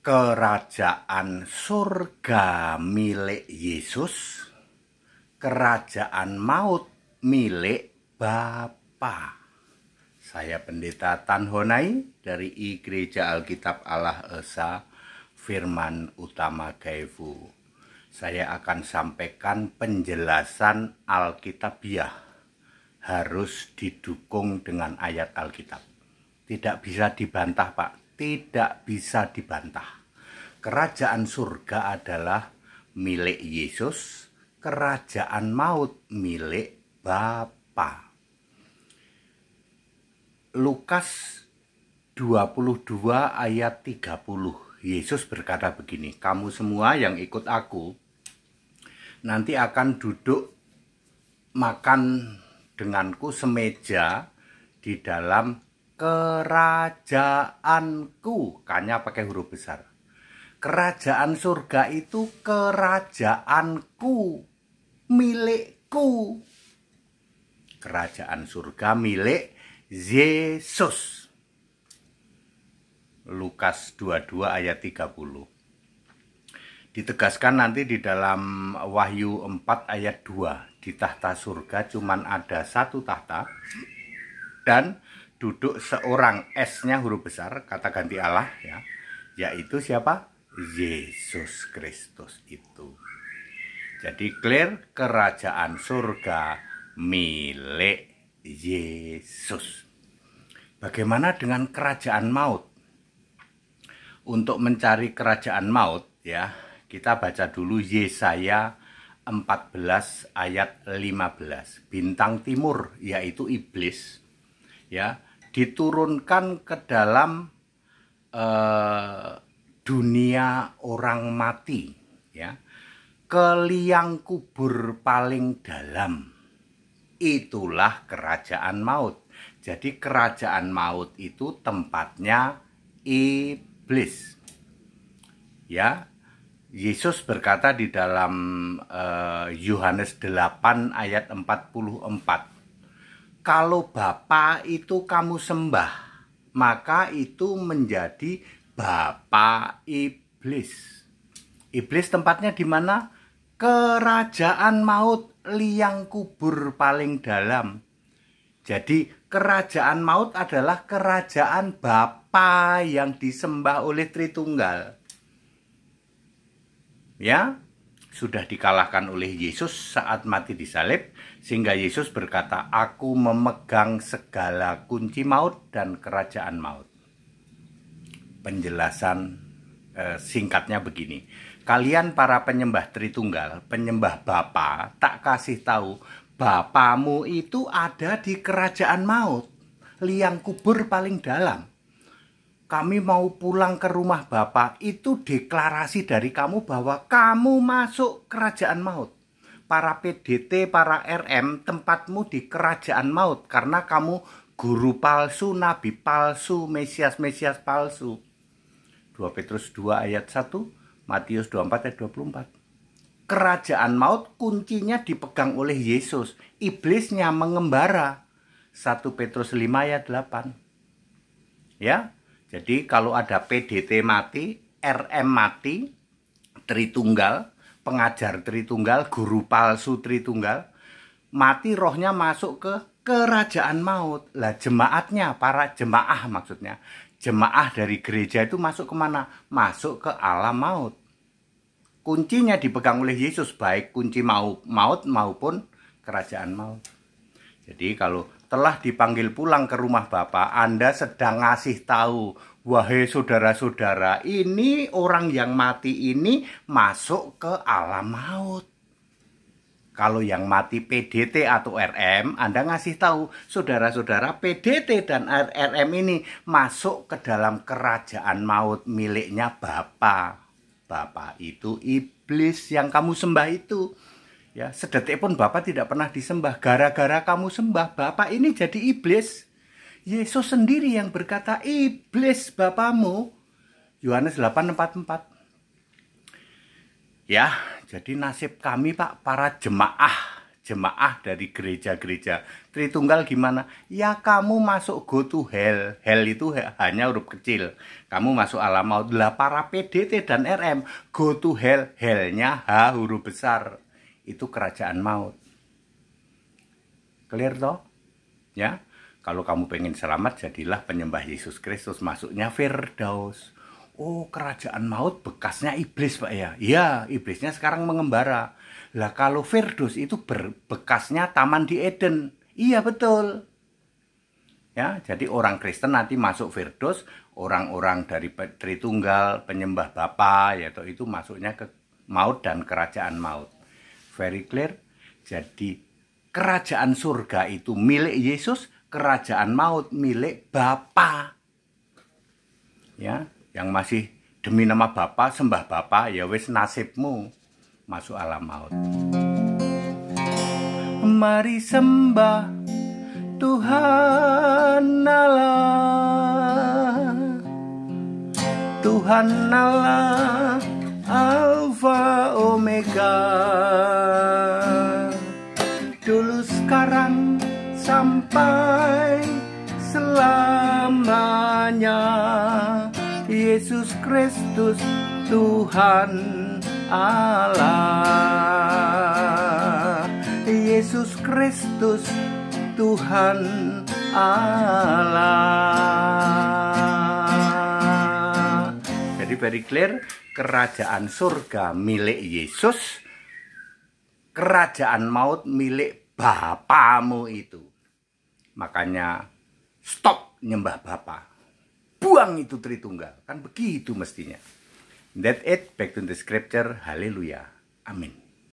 Kerajaan surga milik Yesus, kerajaan maut milik Bapa. Saya Pendeta Tan Honai dari Gereja Alkitab Allah Esa Firman Utama Gaifu. Saya akan sampaikan penjelasan Alkitabiah harus didukung dengan ayat Alkitab. Tidak bisa dibantah, Pak. Tidak bisa dibantah. Kerajaan surga adalah milik Yesus, kerajaan maut milik Bapa. Lukas 22 ayat 30. Yesus berkata begini, kamu semua yang ikut aku nanti akan duduk makan denganku semeja di dalam kerajaanku. Kanya pakai huruf besar. Kerajaan surga itu kerajaanku, milikku. Kerajaan surga milik Yesus. Lukas 22 ayat 30. Ditegaskan nanti di dalam Wahyu 4 ayat 2. Di tahta surga cuman ada satu tahta dan duduk seorang, S-nya huruf besar, kata ganti Allah ya. Yaitu siapa? Yesus Kristus itu. Jadi clear, kerajaan surga milik Yesus. Bagaimana dengan kerajaan maut? Untuk mencari kerajaan maut ya, kita baca dulu Yesaya 14 ayat 15. Bintang timur yaitu iblis ya, diturunkan ke dalam dunia orang mati ya, ke liang kubur paling dalam. Itulah kerajaan maut. Jadi kerajaan maut itu tempatnya iblis ya. Yesus berkata di dalam Yohanes 8 ayat 44, kalau Bapa itu kamu sembah, maka itu menjadi bapa iblis. Iblis tempatnya di mana? Kerajaan maut, liang kubur paling dalam. Jadi kerajaan maut adalah kerajaan Bapa yang disembah oleh Tritunggal. Ya, sudah dikalahkan oleh Yesus saat mati di salib, sehingga Yesus berkata, aku memegang segala kunci maut dan kerajaan maut. Penjelasan singkatnya begini, kalian para penyembah Tritunggal, penyembah Bapa, tak kasih tahu Bapamu itu ada di kerajaan maut, liang kubur paling dalam. Kami mau pulang ke rumah Bapa, itu deklarasi dari kamu bahwa kamu masuk kerajaan maut. Para PDT, para RM, tempatmu di kerajaan maut karena kamu guru palsu, nabi palsu, Mesias palsu. 2 Petrus 2 ayat 1, Matius 24 ayat 24. Kerajaan maut kuncinya dipegang oleh Yesus. Iblisnya mengembara. 1 Petrus 5 ayat 8. Ya, jadi kalau ada PDT mati, RM mati, Tritunggal, pengajar Tritunggal, guru palsu Tritunggal, mati rohnya masuk ke kerajaan maut. Lah jemaatnya, para jemaah maksudnya, jemaah dari gereja itu masuk kemana? Masuk ke alam maut. Kuncinya dipegang oleh Yesus, baik kunci maut maupun kerajaan maut. Jadi kalau telah dipanggil pulang ke rumah Bapa, Anda sedang ngasih tahu, wahai saudara-saudara, ini orang yang mati ini masuk ke alam maut. Kalau yang mati PDT atau RM, Anda ngasih tahu, saudara-saudara PDT dan RM ini masuk ke dalam kerajaan maut miliknya Bapa. Bapa itu iblis yang kamu sembah itu. Ya, sedetik pun Bapa tidak pernah disembah. Gara-gara kamu sembah, Bapa ini jadi iblis. Yesus sendiri yang berkata, iblis Bapamu. Yohanes 8:44. Ya, jadi nasib kami Pak, para jemaah jemaah dari gereja-gereja Tritunggal gimana? Ya kamu masuk go to hell. Hell itu hanya huruf kecil. Kamu masuk alam maut. Lah para PDT dan RM go to hell. Hell-nya H huruf besar. Itu kerajaan maut. Clear toh? Ya. Kalau kamu pengen selamat, jadilah penyembah Yesus Kristus. Masuknya Firdaus. Oh, kerajaan maut bekasnya iblis, Pak ya? Iya, iblisnya sekarang mengembara. Lah kalau Firdaus itu bekasnya Taman di Eden. Iya, betul. Ya, jadi orang Kristen nanti masuk Firdaus, orang-orang dari Tritunggal, penyembah Bapa, yaitu itu masuknya ke maut dan kerajaan maut. Very clear? Jadi kerajaan surga itu milik Yesus, kerajaan maut milik Bapa. Ya, yang masih demi nama Bapa, sembah Bapa, ya wis nasibmu masuk alam maut. Mari sembah Tuhan Allah, Tuhan Allah, Alfa Omega, dulu sekarang sampai selamanya. Yesus Kristus Tuhan Allah, Yesus Kristus Tuhan Allah. Jadi very clear, kerajaan surga milik Yesus, kerajaan maut milik Bapamu itu. Makanya stop nyembah Bapa. Buang itu Tritunggal. Kan begitu mestinya. That's it. Back to the scripture. Haleluya. Amin.